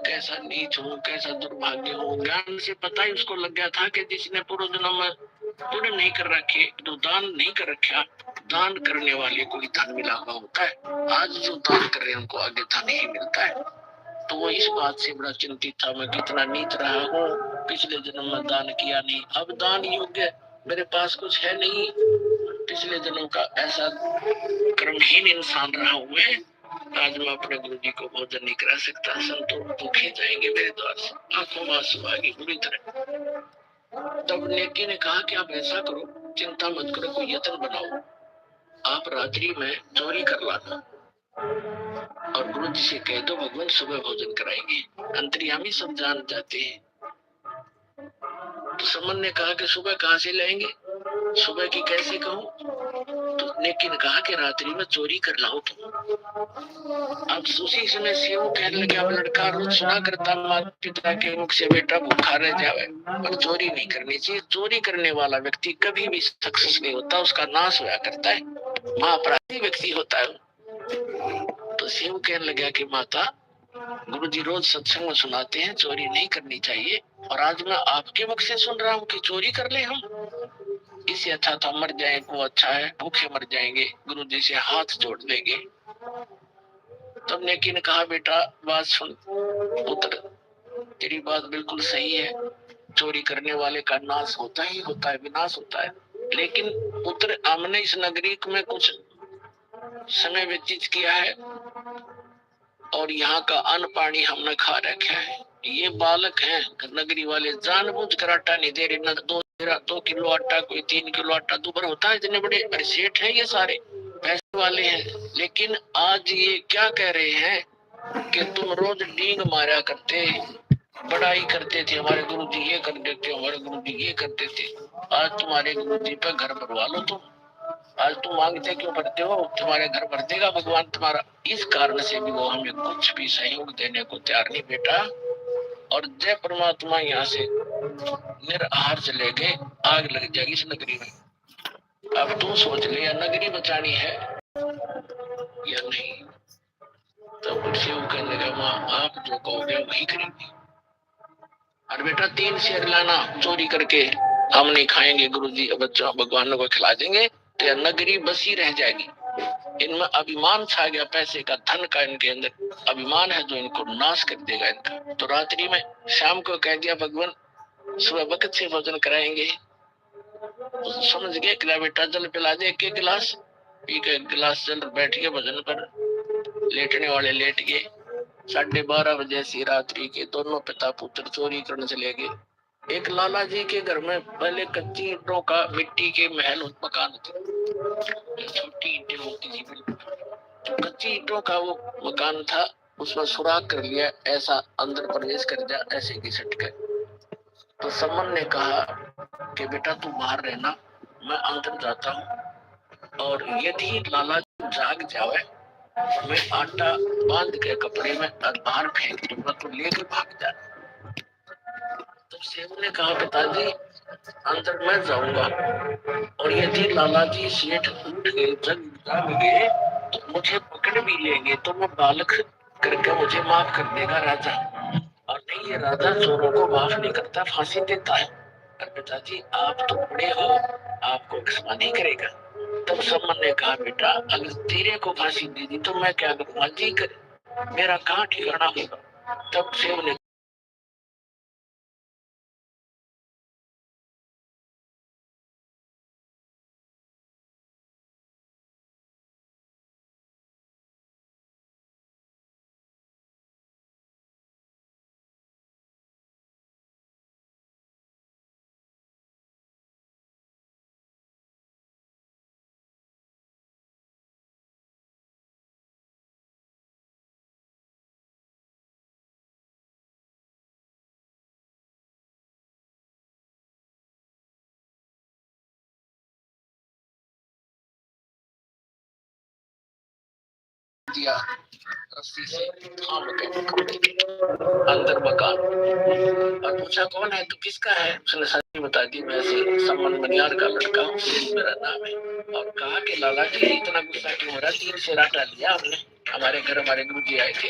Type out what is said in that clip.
कैसा नीच हूँ, कैसा दुर्भाग्य हूँ। ज्ञान से पता ही उसको लग गया था कि जिसने पूर्व जन्म में पुण्य नहीं कर रखे, जो दान नहीं कर रखा, दान करने वाले को ही धन मिला हुआ होता है। आज जो दान कर रहे हैं उनको आगे धन ही मिलता है। तो वो इस बात से बड़ा चिंतित था, मैं कितना नीच रहा हूँ, पिछले जन्म में दान किया नहीं, अब दान योग्य मेरे पास कुछ है नहीं, पिछले जन्म का ऐसा कर्महीन इंसान रहा हूँ मैं, आज मैं अपने गुरु जी को भोजन नहीं करा सकता। संतों दुखी जाएंगे मेरे द्वार से, आंखों में आंसू आ गए बुरी तरह। तब नेकी ने कहा कि आप ऐसा करो, चिंता मत करो, कोई यत्न बनाओ, आप रात्रि में चोरी कर लाना और गुरु जी से कह दो भगवान सुबह भोजन कराएंगे। अंतर्यामी सब जान जाते हैं। तो समन ने कहा कि सुबह कहाँ से लाएंगे, सुबह की कैसे कहूँ। तो नेकी ने कहा कि रात्रि में चोरी कर लाओ तुम। अब उसी समय सेवक कहने लगे, अब लड़का रोज सुना करता माता पिता के मुख से बेटा भूखा रह जावे, पर चोरी नहीं करनी चाहिए। चोरी करने वाला व्यक्ति कभी भी सक्सेस नहीं होता, उसका नाश होया करता है, महाअपराधी व्यक्ति होता है। तो सेवक कहने लगा कि माता गुरु जी रोज सत्संग में सुनाते हैं चोरी नहीं करनी चाहिए, और आज मैं आपके मुख से सुन रहा हूँ कि चोरी कर ले हम, इससे अच्छा तो मर जाए वो अच्छा है, भूखे मर जाएंगे, गुरु जी से हाथ जोड़ देंगे। तब नेकी ने कहा बेटा बात सुन पुत्र, तेरी बात बिल्कुल सही है, चोरी करने वाले का नाश होता ही होता है, विनाश होता है। लेकिन पुत्र हमने इस नगरी में कुछ समय व्यतीत किया है और यहाँ का अन्न पानी हमने खा रखा है। ये बालक हैं नगरी वाले, जानबूझ कर आटा नहीं दे रहे, न 2 किलो आटा, कोई 3 किलो आटा, दुबर होता है। इतने बड़े सेठ हैं, ये सारे पैसे वाले हैं। लेकिन आज ये क्या कह रहे हैं कि तुम रोज डींग मारा करते, बड़ाई करते थे, हमारे गुरु जी ये कर देते, हमारे गुरु जी ये करते थे। आज तुम्हारे गुरु जी पे घर भरवा लो तुम, आज तुम मांगते क्यों भरते हो, तुम्हारे घर भर देगा भगवान तुम्हारा। इस कारण से भी वो हमें कुछ भी सहयोग देने को तैयार नहीं बेटा। और जय परमात्मा यहाँ से निराहार चले गए, आग लग जाएगी इस नगरी में। अब तू सोच ले, नगरी बचानी है या नहीं। तब शिव कहने लगा माँ आप जो कहोगे वही करेंगे। और बेटा 3 शेर लाना, चोरी करके हम नहीं खाएंगे, गुरुजी बच्चों भगवानों को खिला देंगे, तो यह नगरी बसी रह जाएगी। इनमें अभिमान छा गया, पैसे का, धन का, इनके अंदर अभिमान है जो इनको नाश कर देगा इनका। तो रात्रि में शाम को कह दिया भगवान सुबह वक्त से भोजन कराएंगे। तो समझ गए, कि बेटा जल पिला दे, एक गिलास पी के गिलास जल, बैठ गए भजन पर, लेटने वाले लेट गए। 12:30 बजे से रात्रि के दोनों पिता पुत्र चोरी करने चले गए। एक लाला जी के घर में पहले कच्ची ईंटों का मिट्टी के महल मकान थे, छोटी ईंटें होती थी बिल्कुल, तो कच्ची ईंटों का वो मकान था, उसमें सुराख कर लिया, ऐसा अंदर प्रवेश कर जा, ऐसे घिसट कर। तो समन ने कहा कि बेटा तू बाहर रहना, मैं अंदर जाता हूँ, और यदि लाला जाग जावे मैं आटा बांध के कपड़े में बाहर फेंक दूंगा, तो लेके भाग जाना। तो सेव ने कहा पिताजी अंदर मैं जाऊंगा, और यदि लाला जी सेठ उठ गए, जाग गए, तो मुझे पकड़ भी लेंगे, तो मैं बालक करके मुझे माफ कर देगा राजा। और नहीं, ये राजा चोरों को माफ नहीं करता, फांसी देता है। और पिताजी आप तो बड़े हो, आपको क्षमा नहीं करेगा। तब समन ने कहा बेटा अगर तेरे को फांसी दे दी तो मैं क्या करूंगा, जी कर, मेरा कहाँ ठिकाना होगा। तब सेव ने दिया, रस्सी से थाम के अंदर मकान, और पूछा कौन है, तो किसका है, उसने सच्ची बता दी, मैं ऐसे समन मनियार का लड़का हूँ, मेरा नाम है। और कहा कि लाला जी इतना गुस्सा क्यों हो रहा, 3 शेर आटा लिया हमने, हमारे घर हमारे गुरु जी आए थे,